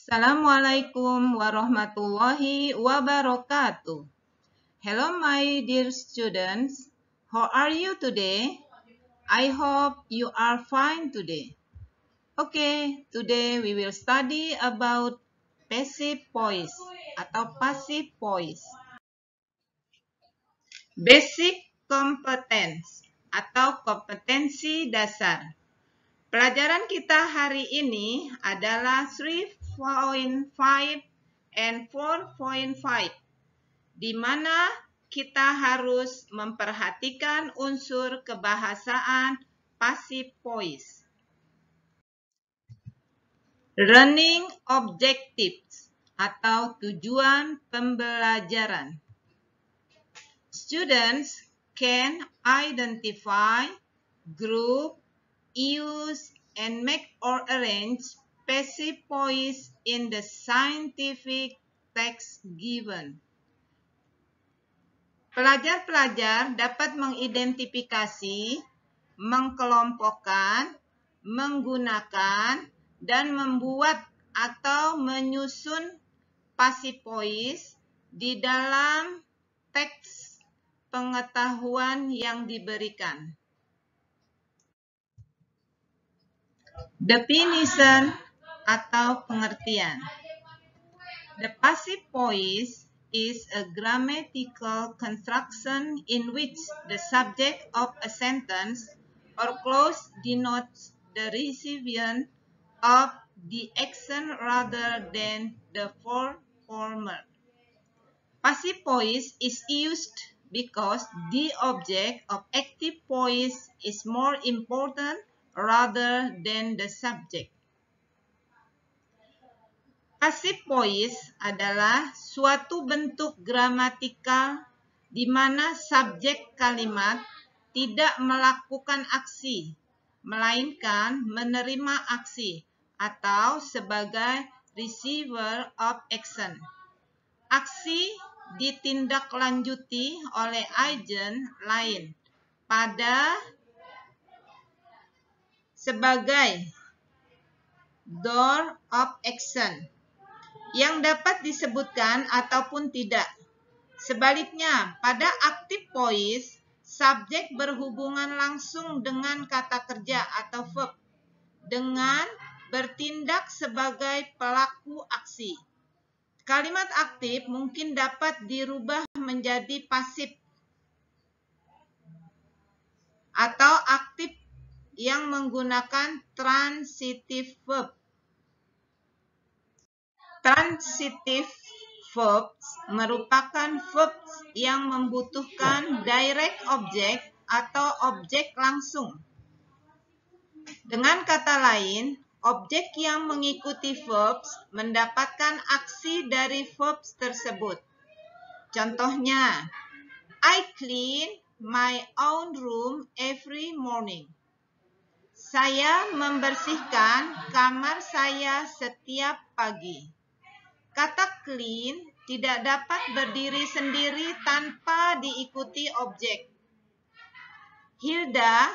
Assalamualaikum warahmatullahi wabarakatuh. Hello, my dear students. How are you today? I hope you are fine today. Okay, today we will study about passive voice atau passive voice. Basic competence atau kompetensi dasar. Pelajaran kita hari ini adalah 3.5 and 4.5, di mana kita harus memperhatikan unsur kebahasaan passive voice. Learning objectives atau tujuan pembelajaran. Students can identify, group, use, and make or arrange passive voice in the scientific text given. Pelajar-pelajar dapat mengidentifikasi, mengkelompokkan, menggunakan, dan membuat atau menyusun passive voice di dalam teks pengetahuan yang diberikan. Definition atau pengertian. The passive voice is a grammatical construction in which the subject of a sentence or clause denotes the recipient of the action rather than the former. Passive voice is used because the object of active voice is more important rather than the subject. Passive voice adalah suatu bentuk gramatikal di mana subjek kalimat tidak melakukan aksi, melainkan menerima aksi atau sebagai receiver of action. Aksi ditindaklanjuti oleh agent lain pada sebagai door of action yang dapat disebutkan ataupun tidak. Sebaliknya, pada active voice, subjek berhubungan langsung dengan kata kerja atau verb dengan bertindak sebagai pelaku aksi. Kalimat aktif mungkin dapat dirubah menjadi pasif atau aktif yang menggunakan transitive verb. Transitive verbs merupakan verbs yang membutuhkan direct object atau objek langsung. Dengan kata lain, objek yang mengikuti verbs mendapatkan aksi dari verbs tersebut. Contohnya, I clean my own room every morning. Saya membersihkan kamar saya setiap pagi. Kata clean tidak dapat berdiri sendiri tanpa diikuti objek. Hilda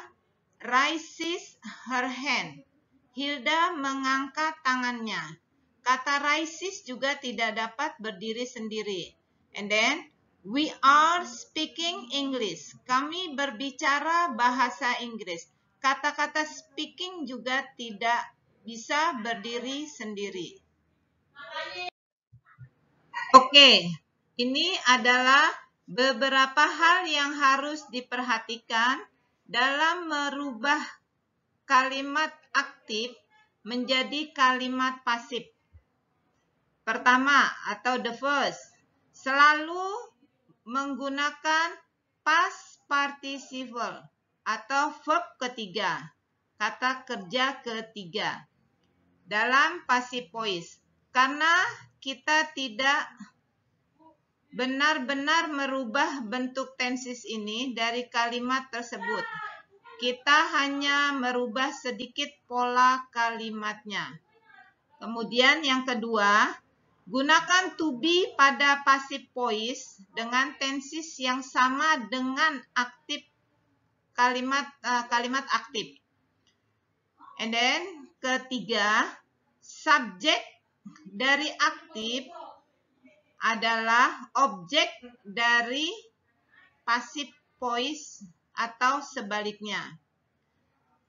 raises her hand. Hilda mengangkat tangannya. Kata raises juga tidak dapat berdiri sendiri. And then, we are speaking English. Kami berbicara bahasa Inggris. Kata-kata speaking juga tidak bisa berdiri sendiri. Oke, ini adalah beberapa hal yang harus diperhatikan dalam merubah kalimat aktif menjadi kalimat pasif. Pertama, atau the first, selalu menggunakan past participle atau verb ketiga, kata kerja ketiga dalam passive voice. Karena kita tidak benar-benar merubah bentuk tenses ini dari kalimat tersebut. Kita hanya merubah sedikit pola kalimatnya. Kemudian yang kedua, gunakan to be pada passive voice dengan tenses yang sama dengan aktif kalimat aktif. And then ketiga, subjek dari aktif adalah objek dari passive voice atau sebaliknya.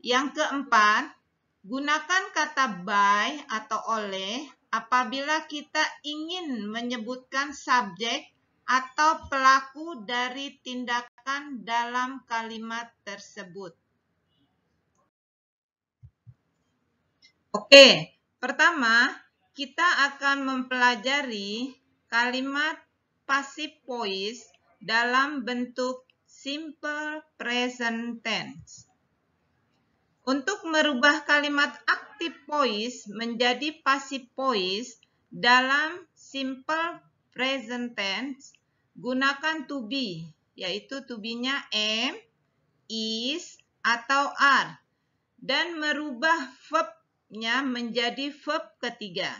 Yang keempat, gunakan kata by atau oleh apabila kita ingin menyebutkan subjek atau pelaku dari tindakan dalam kalimat tersebut. Oke, pertama kita akan mempelajari kalimat passive voice dalam bentuk simple present tense. Untuk merubah kalimat active voice menjadi passive voice dalam simple present tense, gunakan to be, yaitu to be-nya am, is, atau are, dan merubah verb-nya menjadi verb ketiga.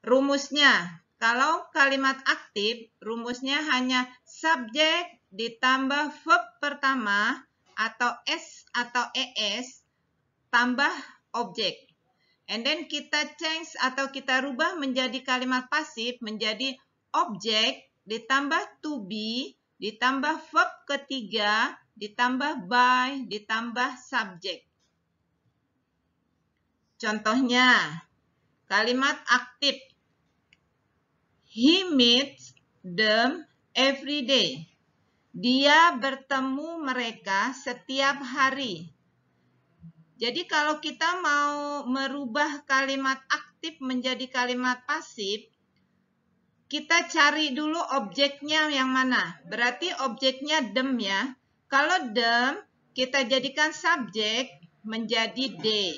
Rumusnya, kalau kalimat aktif, rumusnya hanya subjek ditambah verb pertama atau s atau es tambah objek. And then kita change atau kita rubah menjadi kalimat pasif menjadi objek ditambah to be ditambah verb ketiga ditambah by ditambah subjek. Contohnya, kalimat aktif. He meets them every day. Dia bertemu mereka setiap hari. Jadi kalau kita mau merubah kalimat aktif menjadi kalimat pasif, kita cari dulu objeknya yang mana. Berarti objeknya them ya. Kalau them, kita jadikan subjek menjadi they.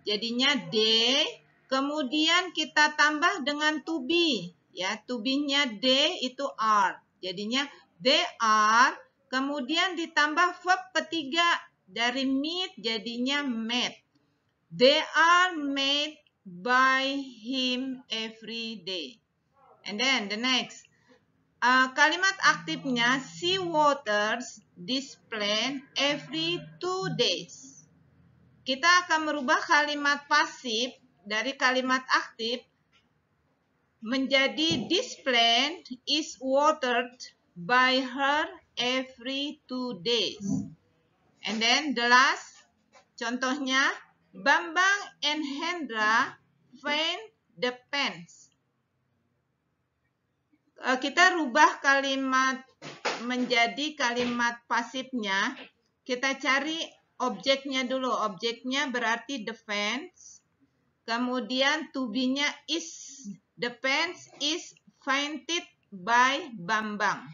Jadinya they, kemudian kita tambah dengan to be. Ya, to be-nya they itu are. Jadinya they are, kemudian ditambah verb ketiga dari meet jadinya met. They are met by him every day. And then the next. Kalimat aktifnya she waters this plant every 2 days. Kita akan merubah kalimat pasif dari kalimat aktif menjadi this plant is watered by her every 2 days. And then the last, contohnya, Bambang and Hendra find the pens. Kita rubah kalimat menjadi kalimat pasifnya. Kita cari objeknya dulu. Objeknya berarti the pens. Kemudian to be-nya is. The pens is painted by Bambang.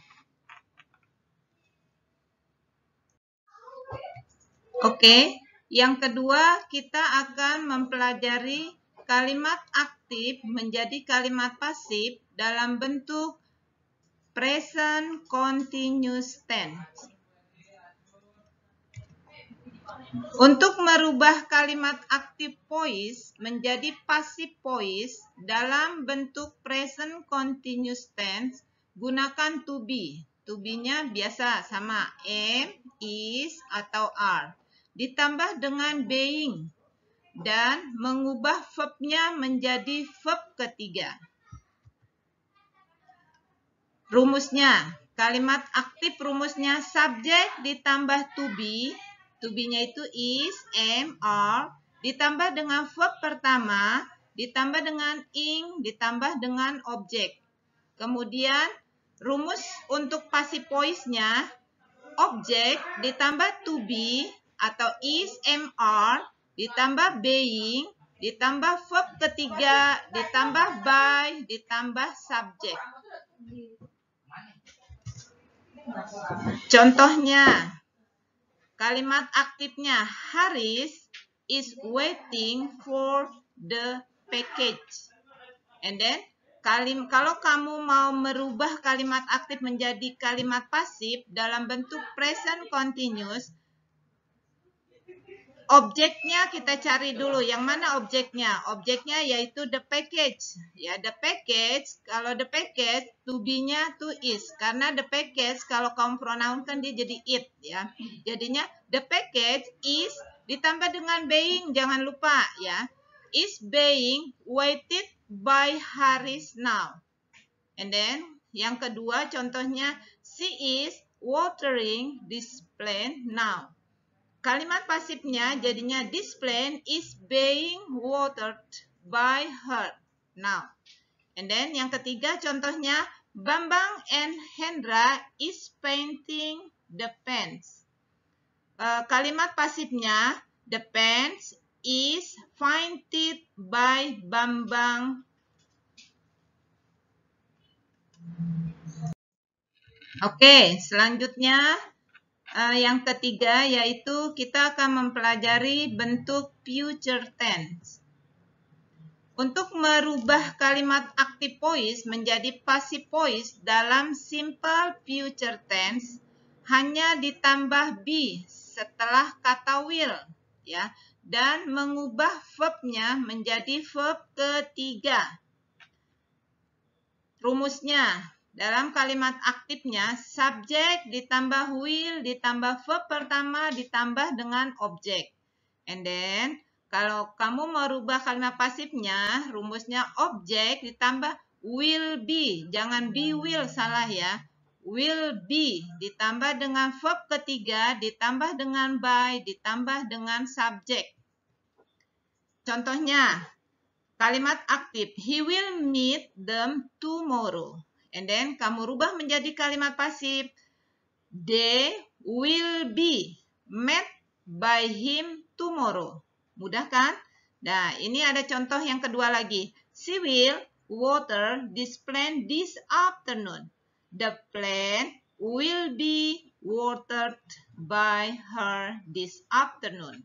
Oke, yang kedua kita akan mempelajari kalimat aktif menjadi kalimat pasif dalam bentuk present continuous tense. Untuk merubah kalimat active voice menjadi passive voice dalam bentuk present continuous tense, gunakan to be. To be-nya biasa sama am, is, atau are. Ditambah dengan being dan mengubah verb-nya menjadi verb ketiga. Rumusnya, kalimat aktif rumusnya subjek ditambah to be. To be-nya itu is, am, are, ditambah dengan verb pertama, ditambah dengan ing, ditambah dengan objek. Kemudian, rumus untuk passive voice-nya, objek ditambah to be atau is, am, are, ditambah being, ditambah verb ketiga, ditambah by, ditambah subjek. Contohnya, kalimat aktifnya Haris is waiting for the package. And then, kalau kamu mau merubah kalimat aktif menjadi kalimat pasif dalam bentuk present continuous, objeknya kita cari dulu. Yang mana objeknya? Objeknya yaitu the package. Ya, the package. Kalau the package, to be-nya to is. Karena the package kalau kamu pronoun kan dia jadi it. Ya, jadinya the package is ditambah dengan being. Jangan lupa ya. is being waited by Haris now. And then yang kedua contohnya, she is watering this plant now. Kalimat pasifnya jadinya this plant is being watered by her now. And then yang ketiga contohnya, Bambang and Hendra is painting the pants. Kalimat pasifnya, the pants is painted by Bambang. Oke, selanjutnya yang ketiga yaitu kita akan mempelajari bentuk future tense. Untuk merubah kalimat active voice menjadi passive voice dalam simple future tense, hanya ditambah be setelah kata will, ya, dan mengubah verbnya menjadi verb ketiga. Rumusnya, dalam kalimat aktifnya, subjek ditambah will ditambah verb pertama ditambah dengan objek. And then, kalau kamu merubah kalimat pasifnya, rumusnya objek ditambah will be. Jangan be will, salah ya. Will be ditambah dengan verb ketiga, ditambah dengan by, ditambah dengan subjek. Contohnya, kalimat aktif, he will meet them tomorrow. And then, kamu rubah menjadi kalimat pasif, they will be met by him tomorrow. Mudah kan? Nah, ini ada contoh yang kedua lagi. She will water this plant this afternoon. The plant will be watered by her this afternoon.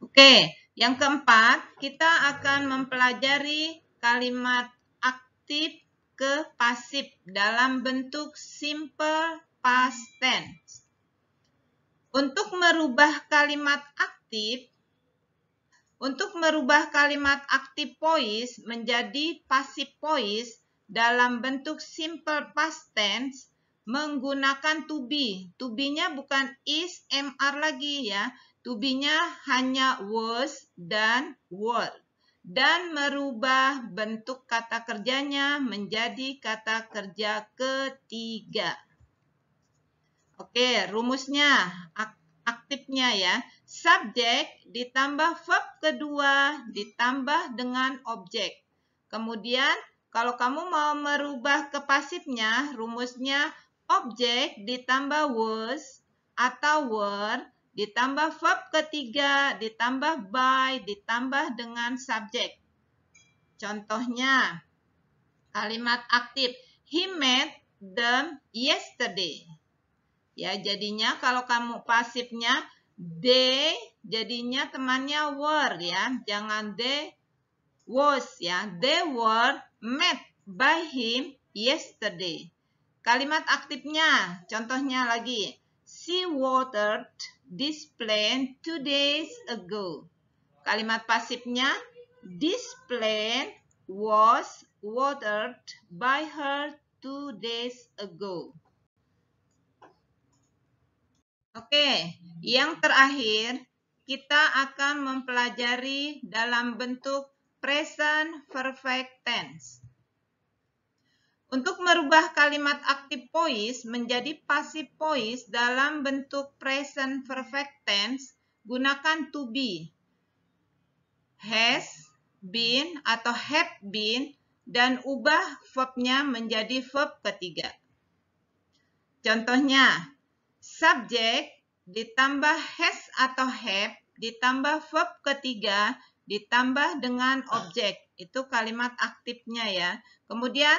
Oke, yang keempat, kita akan mempelajari kalimat aktif ke pasif dalam bentuk simple past tense. Untuk merubah kalimat active voice menjadi passive voice dalam bentuk simple past tense menggunakan to be. To be-nya bukan is, mr lagi ya. To be-nya hanya was dan were. Dan merubah bentuk kata kerjanya menjadi kata kerja ketiga. Oke, rumusnya, aktifnya ya. Subjek ditambah verb kedua ditambah dengan objek. Kemudian, kalau kamu mau merubah ke pasifnya, rumusnya objek ditambah was atau were, ditambah verb ketiga, ditambah by, ditambah dengan subjek. Contohnya, kalimat aktif, he met them yesterday. Ya, jadinya kalau kamu pasifnya they, jadinya temannya were ya. Jangan they was ya. They were met by him yesterday. Kalimat aktifnya, contohnya lagi. She watered this plant 2 days ago. Kalimat pasifnya, this plant was watered by her 2 days ago. Oke, yang terakhir kita akan mempelajari dalam bentuk present perfect tense. Untuk merubah kalimat active voice menjadi passive voice dalam bentuk present perfect tense, gunakan to be, has been atau have been, dan ubah verbnya menjadi verb ketiga. Contohnya, subjek ditambah has atau have, ditambah verb ketiga, ditambah dengan objek. Itu kalimat aktifnya ya. Kemudian,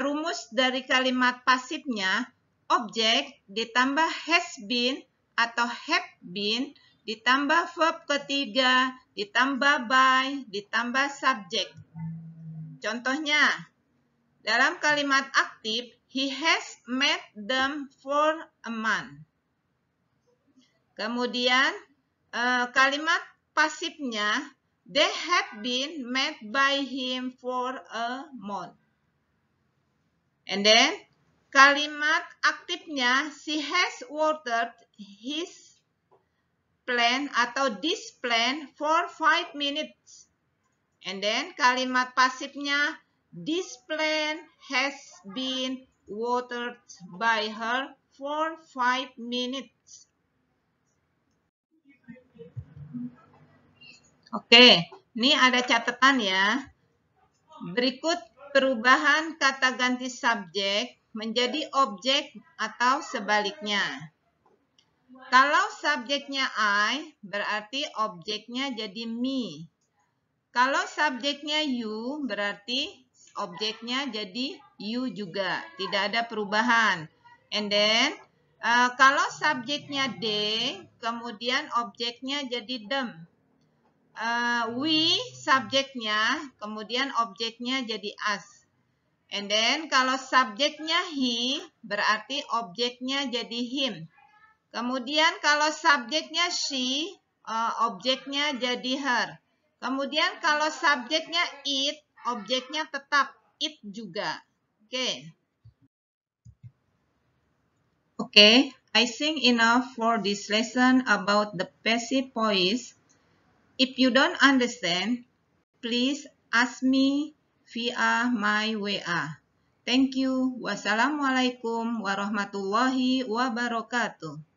rumus dari kalimat pasifnya, objek ditambah has been atau have been, ditambah verb ketiga, ditambah by, ditambah subjek. Contohnya, dalam kalimat aktif, he has met them for a month. Kemudian, kalimat pasifnya, they have been met by him for a month. And then, kalimat aktifnya, she has watered his plan atau this plan for 5 minutes. And then kalimat pasifnya, this plant has been watered by her for 5 minutes. Oke, ini ada catatan ya. Berikut perubahan kata ganti subjek menjadi objek atau sebaliknya. Kalau subjeknya I, berarti objeknya jadi me. Kalau subjeknya you, berarti objeknya jadi you juga. Tidak ada perubahan. And then, kalau subjeknya they, kemudian objeknya jadi them. We, subjeknya, kemudian objeknya jadi us. And then, kalau subjeknya he, berarti objeknya jadi him. Kemudian, kalau subjeknya she, objeknya jadi her. Kemudian kalau subjeknya it, objeknya tetap it juga. Okay, I think enough for this lesson about the passive voice. If you don't understand, please ask me via my WA. Thank you. Wassalamualaikum warahmatullahi wabarakatuh.